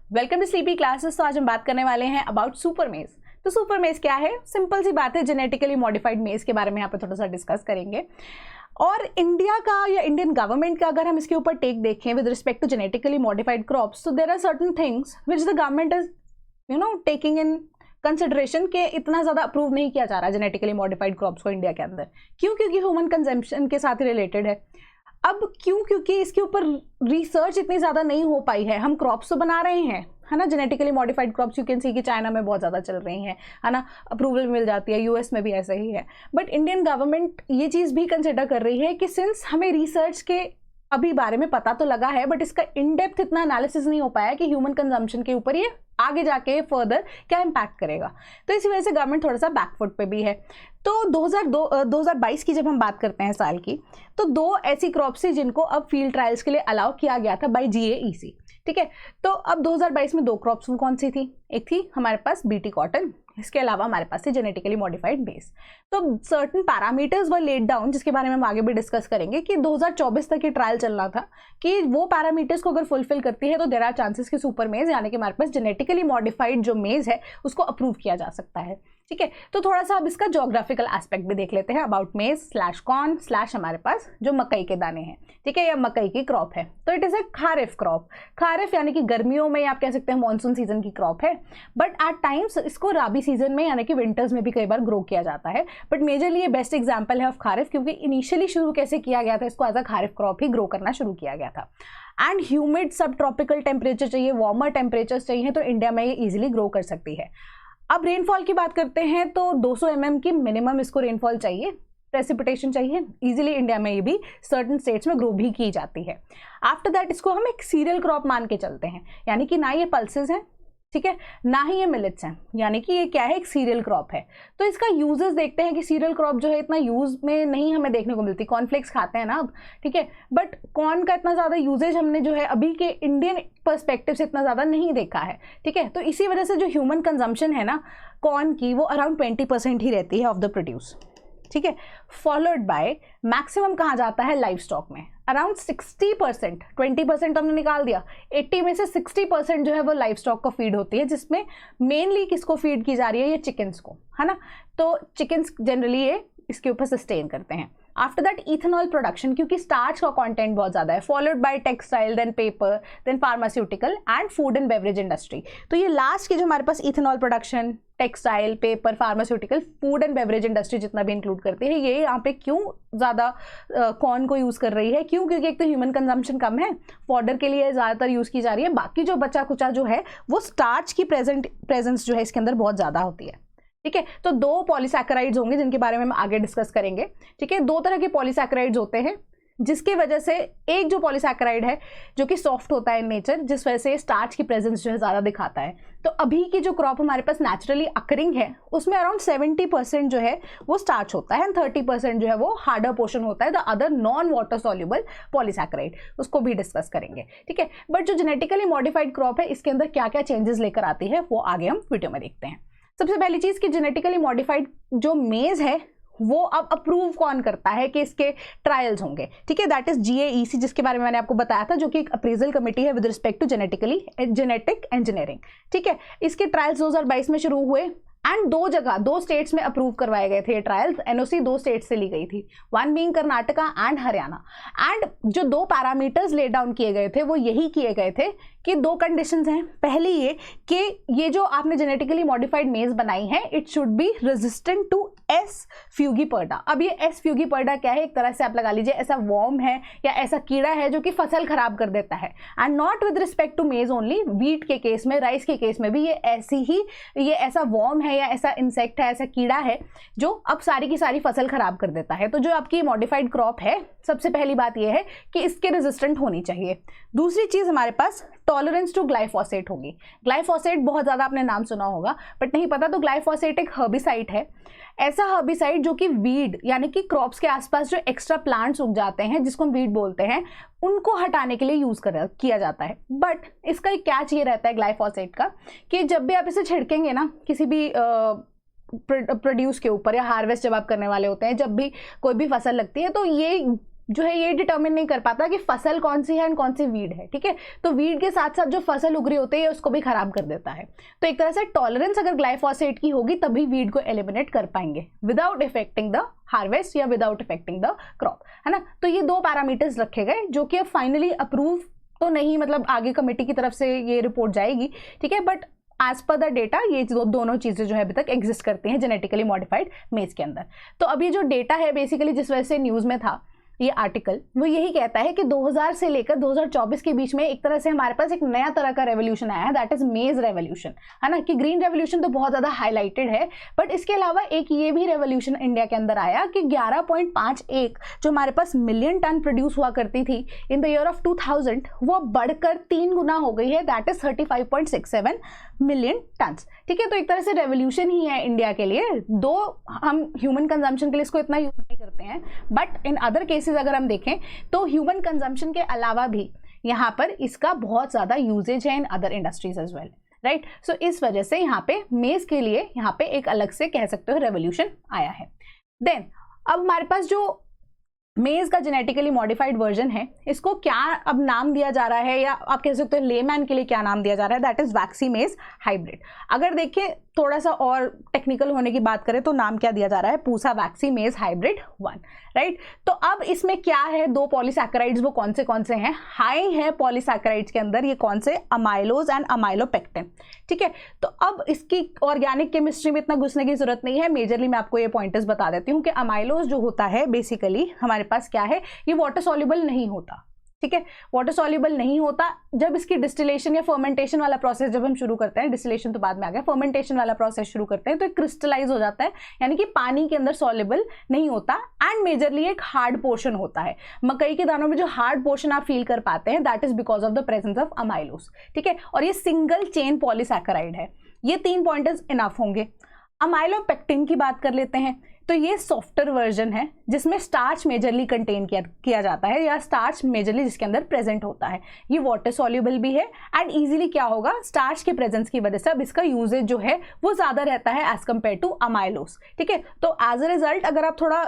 Welcome to sleepy classes. तो आज हम बात करने वाले हैं अबाउट सुपर मेज। तो सुपर मेज क्या है? सिंपल सी बात है, जेनेटिकली मॉडिफाइड मेज के बारे में यहाँ पे थोड़ा सा डिस्कस करेंगे। और इंडिया का या इंडियन गवर्नमेंट का अगर हम इसके ऊपर टेक देखें with respect to genetically modified crops, तो there are certain things which the government is taking in consideration के इतना ज़्यादा अप्रूव नहीं किया जा रहा जेनेटिकली मॉडिफाइड क्रॉप्स को इंडिया के अंदर। क्यों? क्योंकि ह्यूमन कंजम्पशन के साथ रिलेटेड है। अब क्यों? क्योंकि इसके ऊपर रिसर्च इतनी ज़्यादा नहीं हो पाई है। हम क्रॉप्स तो बना रहे हैं, है ना, genetically modified crops. You can see कि चाइना में बहुत ज़्यादा चल रही हैं, है ना, अप्रूवल मिल जाती है, यूएस में भी ऐसा ही है। बट इंडियन गवर्नमेंट ये चीज़ भी कंसिडर कर रही है कि सिंस हमें रिसर्च के अभी बारे में पता तो लगा है, बट इसका इन डेप्थ इतना एनालिसिस नहीं हो पाया कि ह्यूमन कंजम्पशन के ऊपर ये आगे जाके फर्दर क्या इम्पैक्ट करेगा। तो इसी वजह से गवर्नमेंट थोड़ा सा बैकफुट पे भी है। तो 2022 की जब हम बात करते हैं साल की, तो 2 ऐसी क्रॉप्स थी जिनको अब फील्ड ट्रायल्स के लिए अलाउ किया गया था बाय GAEC। ठीक है, तो अब 2022 में 2 क्रॉप्स कौन सी थी? एक थी हमारे पास BT कॉटन, इसके अलावा हमारे पास थी जेनेटिकली मॉडिफाइड मेज। तो सर्टन पैरामीटर्स वर लेड डाउन, जिसके बारे में हम आगे भी डिस्कस करेंगे कि 2024 तक ये ट्रायल चलना था कि वो पैरामीटर्स को अगर फुलफिल करती है तो देयर आर चांसेस कि सुपर मेज यानी कि हमारे पास जेनेटिकली मॉडिफाइड जो मेज है उसको अप्रूव किया जा सकता है। ठीक है, तो थोड़ा सा अब इसका जोग्राफिकल एस्पेक्ट भी देख लेते हैं अबाउट मेज स्लैश कॉर्न स्लैश हमारे पास जो मकई के दाने हैं। ठीक है, या मकई की क्रॉप है, तो it is a kharif crop. Kharif यानी कि गर्मियों में आप कह सकते हैं मॉनसून सीजन की क्रॉप है, बट एट टाइम्स इसको राबी सीजन में यानी कि विंटर्स में भी कई बार ग्रो किया जाता है। बट मेजरली ये बेस्ट एग्जाम्पल है ऑफ खारिफ, क्योंकि इनिशियली शुरू कैसे किया गया था, इसको एज अ खारिफ क्रॉप ही ग्रो करना शुरू किया गया था। And humid subtropical temperature चाहिए, वार्मर टेम्परेचर्स चाहिए, तो इंडिया में ये ईजिली ग्रो कर सकती है। अब रेनफॉल की बात करते हैं तो 200 mm की मिनिमम इसको रेनफॉल चाहिए, प्रेसिपिटेशन चाहिए। इजीली इंडिया में ये भी सर्टन स्टेट्स में ग्रो भी की जाती है। आफ्टर दैट इसको हम एक सीरियल क्रॉप मान के चलते हैं, यानी कि ना ये पल्सेस हैं, ठीक है, ना ही ये मिलेट्स हैं, यानी कि ये क्या है, एक सीरियल क्रॉप है। तो इसका यूजेस देखते हैं कि सीरियल क्रॉप जो है इतना यूज में नहीं हमें देखने को मिलती। कॉर्नफ्लेक्स खाते हैं ना अब, ठीक है, बट कॉर्न का इतना ज़्यादा यूजेज हमने जो है अभी के इंडियन पर्सपेक्टिव से इतना ज़्यादा नहीं देखा है। ठीक है, तो इसी वजह से जो ह्यूमन कंजम्पशन है ना कॉर्न की, वो अराउंड 20% ही रहती है ऑफ द प्रोड्यूस। ठीक है, फॉलोड बाय मैक्सिमम कहाँ जाता है, लाइव स्टॉक में अराउंड 60%। 20% तो हमने निकाल दिया, 80 में से 60% जो है वो लाइव स्टॉक को फीड होती है, जिसमें मेनली किसको फीड की जा रही है, ये चिकन्स को, है ना। तो चिकन्स जनरली ये इसके ऊपर सस्टेन करते हैं। आफ्टर दैट इथेनॉल प्रोडक्शन, क्योंकि स्टार्च का कंटेंट बहुत ज़्यादा है, followed by textile, then paper, then pharmaceutical and food and beverage industry. तो ये लास्ट की जो हमारे पास ethanol production, textile, paper, pharmaceutical, food and beverage industry जितना भी इंक्लूड करती है, ये यहाँ पे क्यों ज़्यादा कॉर्न को यूज़ कर रही है? क्यों? क्योंकि एक तो ह्यूमन कंजम्पशन कम है, फॉडर के लिए ज़्यादातर यूज़ की जा रही है, बाकी जो बचा कुचा जो है वो स्टार्च की प्रेजेंस जो है इसके अंदर बहुत ज़्यादा होती है। ठीक है, तो 2 पॉलीसैकेराइड्स होंगे जिनके बारे में हम आगे डिस्कस करेंगे। ठीक है, 2 तरह के पॉलीसैकेराइड्स होते हैं, जिसके वजह से एक जो पॉलीसैकेराइड है जो कि सॉफ्ट होता है इन नेचर, जिस वजह से स्टार्च की प्रेजेंस जो है ज़्यादा दिखाता है। तो अभी की जो क्रॉप हमारे पास नेचुरली अकरिंग है उसमें अराउंड 70% जो है वो स्टार्च होता है एंड 30% जो है वो हार्डर पोर्शन होता है, the other non water soluble polysaccharide, उसको भी डिस्कस करेंगे। ठीक है, बट जो जेनेटिकली मॉडिफाइड क्रॉप है इसके अंदर क्या क्या चेंजेस लेकर आती है वो आगे हम वीडियो में देखते हैं। सबसे पहली चीज़ कि जेनेटिकली मॉडिफाइड जो मेज है वो अब अप्रूव कौन करता है कि इसके ट्रायल्स होंगे। ठीक है, दैट इज GAEC, जिसके बारे में मैंने आपको बताया था, जो कि एक अप्रेजल कमेटी है with respect to genetic engineering. ठीक है, इसके ट्रायल्स 2022 में शुरू हुए एंड 2 स्टेट्स में अप्रूव करवाए गए थे ये ट्रायल्स। NOC 2 स्टेट्स से ली गई थी, one being Karnataka and Haryana. And जो 2 पैरामीटर्स ले डाउन किए गए थे वो यही किए गए थे कि 2 कंडीशंस हैं। पहली ये कि ये जो आपने जेनेटिकली मॉडिफाइड मेज बनाई है it should be resistant to S. Frugiperda. अब ये S. फ्यूगीपर्डा क्या है? एक तरह से आप लगा लीजिए ऐसा वॉर्म है या ऐसा कीड़ा है जो कि फसल खराब कर देता है। And not with respect to maize only, wheat के केस में, राइस के केस में भी ये ऐसा वॉर्म है या ऐसा इंसेक्ट है, ऐसा कीड़ा है जो अब सारी की सारी फसल खराब कर देता है। तो जो आपकी मॉडिफाइड क्रॉप है, सबसे पहली बात यह है कि इसके रेजिस्टेंट होनी चाहिए। दूसरी चीज हमारे पास टॉलरेंस टू ग्लाइफोसेट होगी। ग्लाइफोसेट बहुत ज़्यादा आपने नाम सुना होगा, बट नहीं पता तो ग्लाइफोसेट एक हर्बिसाइड है, ऐसा हर्बिसाइड जो कि वीड यानी कि क्रॉप्स के आसपास जो एक्स्ट्रा प्लांट्स उग जाते हैं जिसको हम वीड बोलते हैं, उनको हटाने के लिए यूज़ किया जाता है। बट इसका एक कैच ये रहता है ग्लाइफोसेट का कि जब भी आप इसे छिड़केंगे ना किसी भी प्रोड्यूस के ऊपर या हार्वेस्ट जब आप करने वाले होते हैं, जब भी कोई भी फसल लगती है, तो ये जो है ये डिटर्मिन नहीं कर पाता कि फसल कौन सी है एंड कौन सी वीड है, ठीक है। तो वीड के साथ साथ जो फसल उग रही होती है उसको भी खराब कर देता है। तो एक तरह से टॉलरेंस अगर ग्लाइफोसेट की होगी तभी वीड को एलिमिनेट कर पाएंगे विदाउट इफेक्टिंग द हार्वेस्ट या विदाउट इफेक्टिंग द क्रॉप, है ना। तो ये 2 पैरामीटर्स रखे गए जो कि अब फाइनली अप्रूव तो नहीं, मतलब आगे कमेटी की तरफ से ये रिपोर्ट जाएगी, ठीक है, but as per the data ये दोनों चीजें जो है अभी तक एग्जिस्ट करती हैं जेनेटिकली मॉडिफाइड मेज के अंदर। तो अब ये जो डेटा है बेसिकली जिस वजह से न्यूज में था ये आर्टिकल, वो यही कहता है कि 2000 से लेकर 2024 के बीच में एक तरह से हमारे पास एक नया तरह का रेवोल्यूशन आया है, दैट इज मेज रेवोल्यूशन, है ना। कि ग्रीन रेवोल्यूशन तो बहुत ज्यादा हाईलाइटेड है, बट इसके अलावा एक ये भी रेवोल्यूशन इंडिया के अंदर आया कि 11.51 जो हमारे पास मिलियन टन प्रोड्यूस हुआ करती थी इन द ईयर ऑफ 2000 वो बढ़कर 3 गुना हो गई है, दैट इज 35.67 मिलियन टन, ठीक है। तो एक तरह से रेवोल्यूशन ही है इंडिया के लिए, दो हम ह्यूमन कंजम्पशन के लिए इसको इतना यूज नहीं करते हैं, बट इन अदर केसेस अगर हम देखें तो ह्यूमन कंजम्पशन के अलावा भी यहाँ पर इसका बहुत ज्यादा यूजेज है in other industries as well, right. So इस वजह से यहाँ पे मेज के लिए यहाँ पे एक अलग से कह सकते हो रेवोल्यूशन आया है। देन अब हमारे पास जो मेज का जेनेटिकली मॉडिफाइड वर्जन है इसको क्या अब नाम दिया जा रहा है, या आप कह सकते हो लेमैन के लिए क्या नाम दिया जा रहा है, दैट इज वैक्सी मेज हाइब्रिड। अगर देखें थोड़ा सा और टेक्निकल होने की बात करें तो नाम क्या दिया जा रहा है, पूसा वैक्सी मेज हाइब्रिड 1, राइट। तो अब इसमें क्या है, 2 पॉलीसैकेराइड्स वो कौन से हैं, हाई है पॉलीसैकेराइड्स के अंदर, ये कौन से, अमाइलोज एंड अमाइलोपेक्टिन, ठीक है। तो अब इसकी ऑर्गेनिक केमिस्ट्री में इतना घुसने की जरूरत नहीं है, मेजरली मैं आपको ये पॉइंटर्स बता देती हूँ कि अमाइलोज जो होता है बेसिकली हमारे पास क्या है, ये वाटर सॉल्युबल नहीं होता, ठीक है। वाटर सॉल्युबल नहीं होता, जब इसकी डिस्टिलेशन या फर्मेंटेशन वाला प्रोसेस जब हम शुरू करते हैं, डिस्टिलेशन तो बाद में आ गया, फर्मेंटेशन वाला प्रोसेस शुरू करते हैं तो एक क्रिस्टलाइज हो जाता है, यानी कि पानी के अंदर सॉल्युबल नहीं होता एंड मेजरली एक हार्ड पोर्शन होता है। मकई के दानों में जो हार्ड पोर्शन आप फील कर पाते हैं that is because of the presence of amylose, ठीक है। और ये सिंगल चेन पॉलीसैकेराइड है। ये 3 पॉइंटर्स इनफ होंगे। अमाइलोपेक्टिन की बात कर लेते हैं, तो ये सॉफ्टवेयर वर्जन है जिसमें स्टार्च मेजरली कंटेन किया जाता है, या स्टार्च मेजरली जिसके अंदर प्रेजेंट होता है। ये वाटर सॉल्युबल भी है एंड इजीली क्या होगा, स्टार्च के प्रेजेंस की वजह से अब इसका यूजेज जो है वो ज्यादा रहता है एज कंपेयर टू अमाइलोस, ठीक है। तो एज अ रिजल्ट अगर आप थोड़ा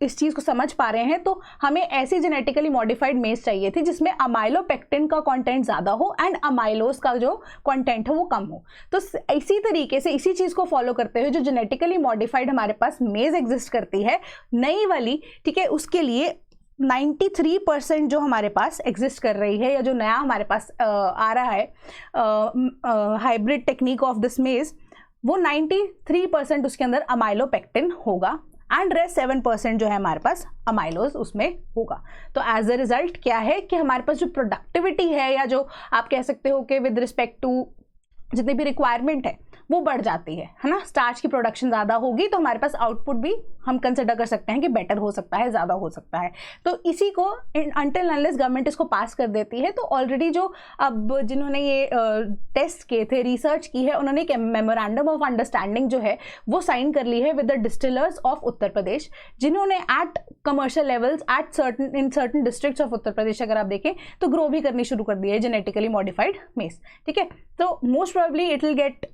इस चीज को समझ पा रहे हैं तो हमें ऐसी जेनेटिकली मॉडिफाइड मेज चाहिए थी जिसमें अमाइलोपेक्टिन का कंटेंट ज्यादा हो एंड अमाइलोज का जो कंटेंट है वो कम हो। तो इसी तरीके से इसी चीज को फॉलो करते हुए जो जेनेटिकली मॉडिफाइड हमारे पास मेज एग्जिस्ट करती है नई वाली, ठीक है, उसके लिए 93% जो हमारे पास एग्जिस्ट कर रही है, या जो नया हमारे पास आ रहा है हाइब्रिड टेक्निक ऑफ दिस मेज, वो 93% उसके अंदर अमाइलोपेक्टिन होगा एंड रेस्ट 7% जो है हमारे पास अमाइलोज उसमें होगा। तो एज अ रिजल्ट क्या है कि हमारे पास जो प्रोडक्टिविटी है, या जो आप कह सकते हो कि विद रिस्पेक्ट टू जितनी भी रिक्वायरमेंट है वो बढ़ जाती है ना। स्टार्च की प्रोडक्शन ज़्यादा होगी तो हमारे पास आउटपुट भी हम कंसिडर कर सकते हैं कि बेटर हो सकता है, ज़्यादा हो सकता है। तो इसी को अनटिल अनलेस गवर्नमेंट इसको पास कर देती है, तो ऑलरेडी जो अब जिन्होंने ये टेस्ट किए थे, रिसर्च की है, उन्होंने एक मेमोरेंडम ऑफ अंडरस्टैंडिंग जो है वो साइन कर ली है with the distillers of Uttar Pradesh, जिन्होंने at commercial levels at in certain districts of Uttar Pradesh अगर आप देखें तो ग्रो भी करनी शुरू कर दी है जेनेटिकली मॉडिफाइड मेज, ठीक है। तो most probably it will get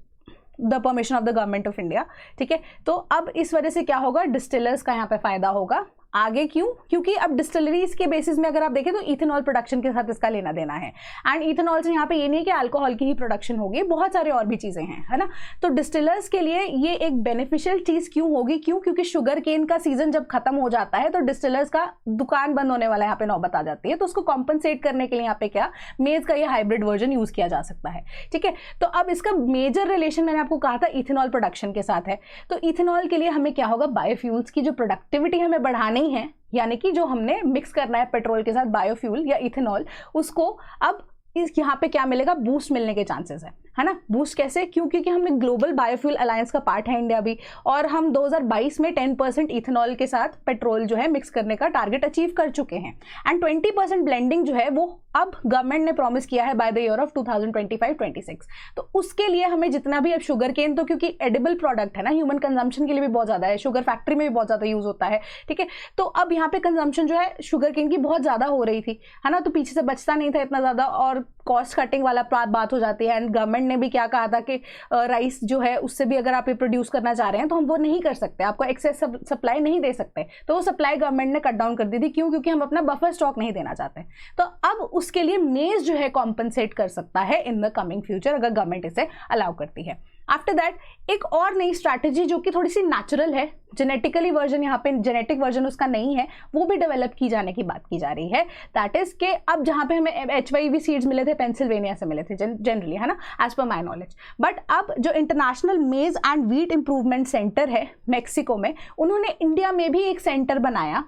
the permission of the government of India, ठीक है। तो अब इस वजह से क्या होगा, डिस्टिलर्स का यहाँ पे फायदा होगा आगे। क्यों? क्योंकि अब डिस्टिलरीज के बेसिस में अगर आप देखें तो इथेनॉल प्रोडक्शन के साथ इसका लेना देना है, एंड इथेनॉल से यहाँ पे ये नहीं है कि अल्कोहल की ही प्रोडक्शन होगी, बहुत सारे और भी चीजें हैं, है ना। तो डिस्टिलर्स के लिए ये एक बेनिफिशियल चीज क्यों होगी, क्यों? क्योंकि शुगर केन का सीजन जब खत्म हो जाता है तो डिस्टिलर्स का दुकान बंद होने वाला यहाँ पे नौबत आ जाती है, तो उसको कॉम्पनसेट करने के लिए यहाँ पे क्या मेज का ये हाइब्रिड वर्जन यूज किया जा सकता है, ठीक है। तो अब इसका मेजर रिलेशन मैंने आपको कहा था इथेनॉल प्रोडक्शन के साथ है, तो इथेनॉल के लिए हमें क्या होगा, बायोफ्यूल्स की जो प्रोडक्टिविटी हमें बढ़ानी है, यानी कि जो हमने मिक्स करना है पेट्रोल के साथ बायोफ्यूल या इथेनॉल, उसको अब इस यहाँ पे क्या मिलेगा, बूस्ट मिलने के चांसेस है ना। बूस्ट कैसे? क्योंकि हमने ग्लोबल बायोफ्यूल अलायंस का पार्ट है इंडिया भी, और हम 2022 में 10% इथेनॉल के साथ पेट्रोल जो है मिक्स करने का टारगेट अचीव कर चुके हैं, एंड 20% ब्लेंडिंग जो है वो अब गवर्नमेंट ने प्रॉमिस किया है बाय द ईयर ऑफ 2025-26। तो उसके लिए हमें जितना भी अब शुगर केन, तो क्योंकि एडिबल प्रोडक्ट है ना, ह्यूमन कंजम्पशन के लिए भी बहुत ज्यादा है, शुगर फैक्ट्री में भी बहुत ज्यादा यूज होता है, ठीक है। तो अब यहाँ पे कंजम्पशन जो है शुगर केन की बहुत ज्यादा हो रही थी, है ना, तो पीछे से बचता नहीं था इतना ज्यादा, और कॉस्ट कटिंग वाला बात हो जाती है, एंड गवर्नमेंट गवर्नमेंट ने भी क्या कहा था कि राइस जो है उससे भी अगर आप ये प्रोड्यूस करना चाह रहे हैं तो हम वो नहीं कर सकते, आपको एक्सेस सप्लाई नहीं दे सकते। तो वो सप्लाई गवर्नमेंट ने कट डाउन कर दी थी। क्यों? क्योंकि हम अपना बफर स्टॉक नहीं देना चाहते। तो अब उसके लिए मेज जो है कॉम्पनसेट कर सकता है इन द कमिंग फ्यूचर, अगर गवर्नमेंट इसे अलाउ करती है। आफ्टर दैट एक और नई स्ट्रैटेजी जो कि थोड़ी सी नेचुरल है, जेनेटिकली वर्जन, यहाँ पे जेनेटिक वर्जन उसका नहीं है, वो भी डेवलप की जाने की बात की जा रही है। दैट इज के अब जहाँ पे हमें HYV सीड्स मिले थे पेंसिल्वेनिया से मिले थे जनरली, है ना, as per my knowledge. But अब जो international maize and wheat improvement centre है मेक्सिको में, उन्होंने इंडिया में भी एक सेंटर बनाया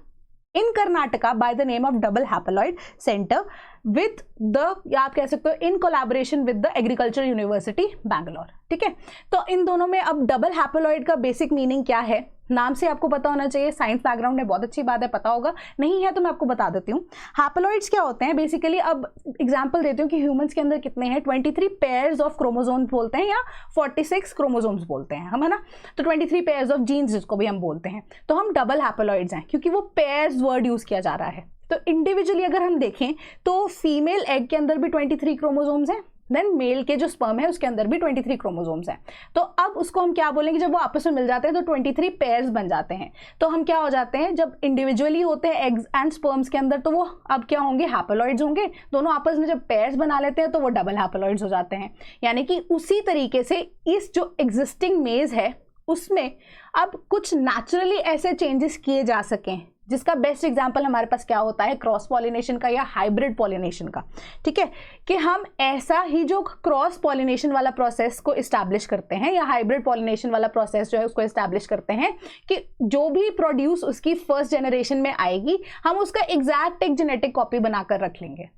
in Karnataka by the name of double haploid centre with the, या आप कह सकते हो in collaboration with the agriculture university Bangalore. ठीक है, तो इन दोनों में अब डबल हैप्लॉइड का बेसिक मीनिंग क्या है, नाम से आपको पता होना चाहिए। साइंस बैकग्राउंड है, बहुत अच्छी बात है, पता होगा। नहीं है तो मैं आपको बता देती हूँ। हैप्लॉइड्स क्या होते हैं बेसिकली, अब एग्जांपल देती हूँ कि ह्यूमंस के अंदर कितने हैं, 23 पेयर्स ऑफ क्रोमोसोम्स बोलते हैं या 46 क्रोमोसोम्स बोलते हैं हम, है ना। तो 23 पेयर्स ऑफ जीन्स जिसको भी हम बोलते हैं, तो हम डबल हैप्लॉइड्स हैं क्योंकि वो पेयर्स वर्ड यूज किया जा रहा है। तो इंडिविजुअली अगर हम देखें तो फीमेल एग के अंदर भी 23 क्रोमोसोम्स हैं, देन मेल के जो स्पर्म है उसके अंदर भी 23 क्रोमोसोम्स हैं। तो अब उसको हम क्या बोलेंगे, जब वो आपस में मिल जाते हैं तो 23 पेयर्स बन जाते हैं। तो हम क्या हो जाते हैं, जब इंडिविजुअली होते हैं एग्स एंड स्पर्म्स के अंदर, तो वो अब क्या होंगे, हैप्लॉइड्स होंगे। दोनों आपस में जब पेयर्स बना लेते हैं तो वो डबल हैप्लॉइड्स हो जाते हैं। यानी कि उसी तरीके से इस जो एग्जिस्टिंग मेज है उसमें अब कुछ नेचुरली ऐसे चेंजेस किए जा सकें, जिसका बेस्ट एग्जांपल हमारे पास क्या होता है, क्रॉस पॉलिनेशन का या हाइब्रिड पॉलिनेशन का। ठीक है, कि हम ऐसा ही जो क्रॉस पॉलिनेशन वाला प्रोसेस को इस्टेब्लिश करते हैं या हाइब्रिड पॉलिनेशन वाला प्रोसेस जो है उसको इस्टेब्लिश करते हैं कि जो भी प्रोड्यूस उसकी फर्स्ट जनरेशन में आएगी हम उसका एग्जैक्ट एक जेनेटिक कॉपी बनाकर रख लेंगे।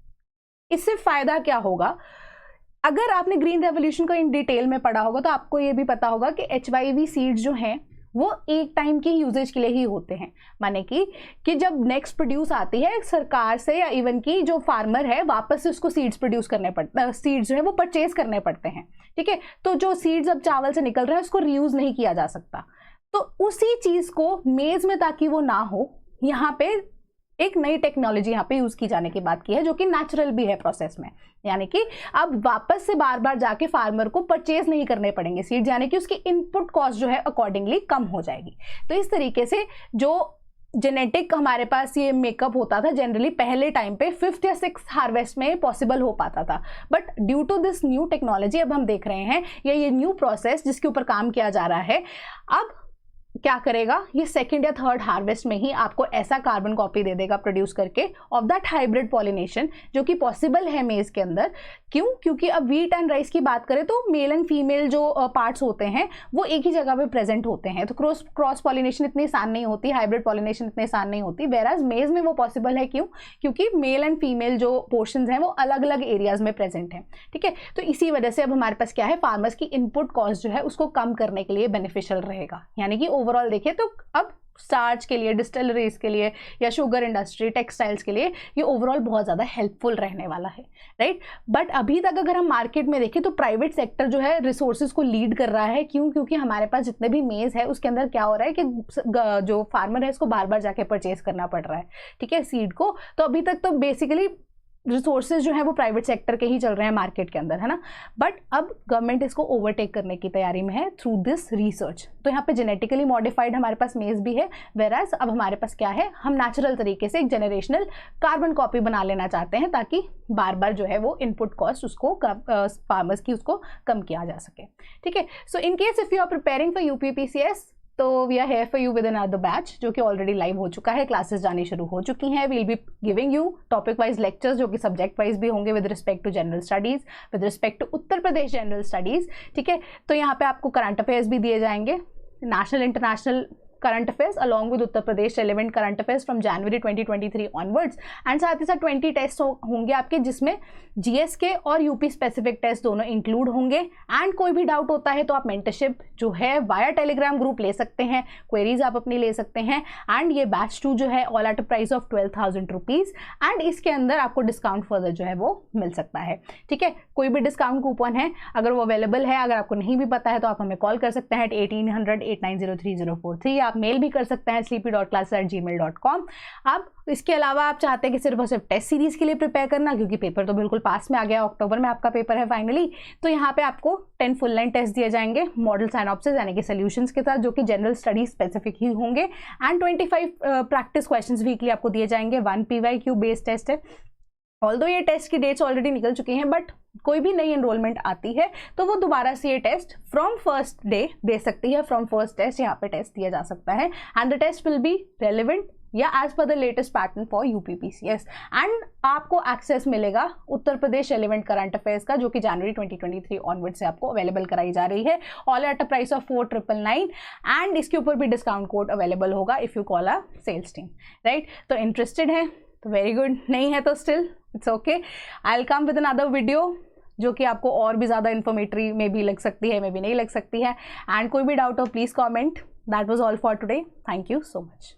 इससे फायदा क्या होगा, अगर आपने ग्रीन रेवोल्यूशन को इन डिटेल में पढ़ा होगा तो आपको ये भी पता होगा कि HYV सीड्स जो हैं वो एक टाइम की यूजेज के लिए ही होते हैं। माने कि जब नेक्स्ट प्रोड्यूस आती है सरकार से या इवन की जो फार्मर है वापस से उसको सीड्स प्रोड्यूस करने पड़ते, सीड्स जो है वो परचेज करने पड़ते हैं। ठीक है, तो जो सीड्स अब चावल से निकल रहे हैं उसको रीयूज नहीं किया जा सकता। तो उसी चीज को मेज में, ताकि वो ना हो, यहाँ पे एक नई टेक्नोलॉजी यहाँ पे यूज की जाने की बात की है, जो कि नेचुरल भी है प्रोसेस में। यानी कि अब वापस से बार बार जाके फार्मर को परचेज नहीं करने पड़ेंगे सीड्स, यानी कि उसकी इनपुट कॉस्ट जो है अकॉर्डिंगली कम हो जाएगी। तो इस तरीके से जो जेनेटिक हमारे पास ये मेकअप होता था जनरली पहले टाइम पे 5th या 6th हार्वेस्ट में पॉसिबल हो पाता था, but due to this new technology अब हम देख रहे हैं या ये न्यू प्रोसेस जिसके ऊपर काम किया जा रहा है, अब क्या करेगा, ये 2nd या 3rd हार्वेस्ट में ही आपको ऐसा कार्बन कॉपी दे देगा प्रोड्यूस करके ऑफ दैट हाइब्रिड पॉलिनेशन जो कि पॉसिबल है मेज के अंदर। क्यों? क्योंकि अब व्हीट एंड राइस की बात करें तो मेल एंड फीमेल जो पार्ट्स होते हैं वो एक ही जगह पे प्रेजेंट होते हैं, तो क्रॉस पॉलिनेशन इतनी आसान नहीं होती, हाइब्रिड पॉलिनेशन इतनी आसान नहीं होती। वेराज मेज में वो पॉसिबल है। क्यों? क्योंकि मेल एंड फीमेल जो पोर्शंस हैं वो अलग अलग एरियाज में प्रेजेंट हैं। ठीक है, तो इसी वजह से अब हमारे पास क्या है, फार्मर्स की इनपुट कॉस्ट जो है उसको कम करने के लिए बेनिफिशियल रहेगा। यानी कि ओवरऑल देखिए तो अब स्टार्च के लिए, डिस्टिलरीज के लिए या शुगर इंडस्ट्री, टेक्सटाइल्स के लिए ये ओवरऑल बहुत ज़्यादा हेल्पफुल रहने वाला है, राइट। बट अभी तक अगर हम मार्केट में देखें तो प्राइवेट सेक्टर जो है रिसोर्सेज को लीड कर रहा है। क्यों? क्योंकि हमारे पास जितने भी मेज है उसके अंदर क्या हो रहा है कि जो फार्मर है उसको बार बार जाके परचेज करना पड़ रहा है, ठीक है, सीड को। तो अभी तक तो बेसिकली रिसोर्सेज जो है वो प्राइवेट सेक्टर के ही चल रहे हैं मार्केट के अंदर, है ना। बट अब गवर्नमेंट इसको ओवरटेक करने की तैयारी में है थ्रू दिस रिसर्च। तो यहाँ पे जेनेटिकली मॉडिफाइड हमारे पास मेज भी है, वेराज अब हमारे पास क्या है, हम नेचुरल तरीके से एक जनरेशनल कार्बन कॉपी बना लेना चाहते हैं ताकि बार बार जो है वो इनपुट कॉस्ट उसको फार्मर्स की उसको कम किया जा सके। ठीक है, so in case if you are preparing for UPPCS तो we are here for you with another batch जो कि ऑलरेडी लाइव हो चुका है, क्लासेस जानी शुरू हो चुकी हैं। We'll be giving you topic wise lectures जो कि सब्जेक्ट वाइज भी होंगे with respect to general studies, with respect to Uttar Pradesh general studies. ठीक है, तो यहाँ पे आपको करंट अफेयर्स भी दिए जाएंगे, national international current affairs along with Uttar Pradesh relevant current affairs from January 2023 onwards. And साथ ही साथ 20 टेस्ट होंगे आपके, जिसमें GS के और UP स्पेसिफिक टेस्ट दोनों इंक्लूड होंगे। एंड कोई भी डाउट होता है तो आप मेंटरशिप जो है वाया टेलीग्राम ग्रुप ले सकते हैं, क्वेरीज आप अपनी ले सकते हैं। एंड ये बैच 2 जो है all at a price of 12,000 rupees, and इसके अंदर आपको डिस्काउंट फर्दर जो है वो मिल सकता है। ठीक है, कोई भी डिस्काउंट कूपन है अगर वो अवेलेबल है, अगर आपको नहीं भी पता है तो आप हमें कॉल कर सकते हैं 1800 8903 043, आप मेल भी कर सकते हैं sleepy.classes@gmail.com। अब इसके अलावा आप चाहते हैं कि सिर्फ और सिर्फ टेस्ट सीरीज़ के लिए प्रिपेयर करना, क्योंकि पेपर तो बिल्कुल पास में आ गया, अक्टूबर में आपका पेपर है फाइनली, तो यहाँ पे आपको 10 फुल लाइन टेस्ट दिए जाएंगे मॉडल साइनॉप्सिस यानी कि सॉल्यूशंस के साथ, जो कि जनरल स्टडी स्पेसिफिक ही होंगे, एंड 25 प्रैक्टिस क्वेश्चंस वीकली आपको दिए जाएंगे। 1 PYQ बेस्ड टेस्ट है। ऑल्दो ये टेस्ट की डेट्स ऑलरेडी निकल चुकी हैं, बट कोई भी नई एनरोलमेंट आती है तो वो दोबारा से ये टेस्ट फ्रॉम फर्स्ट डे दे सकती है। फ्रॉम फर्स्ट टेस्ट यहाँ पे टेस्ट दिया जा सकता है, and the test will be relevant या as per the latest pattern for UPPCS, and आपको एक्सेस मिलेगा Uttar Pradesh relevant current affairs का, जो कि जनवरी 2023 ऑनवर्ड से आपको अवेलेबल कराई जा रही है, all at a price of 4999, and इसके ऊपर भी डिस्काउंट कोड अवेलेबल होगा if you call a sales team, right. तो इंटरेस्टेड है तो वेरी गुड, नहीं है तो still it's okay. I will come with another video जो कि आपको और भी ज़्यादा इन्फॉर्मेटरी में भी लग सकती है, मे भी नहीं लग सकती है, एंड कोई भी डाउट हो please comment. That was all for today, thank you so much.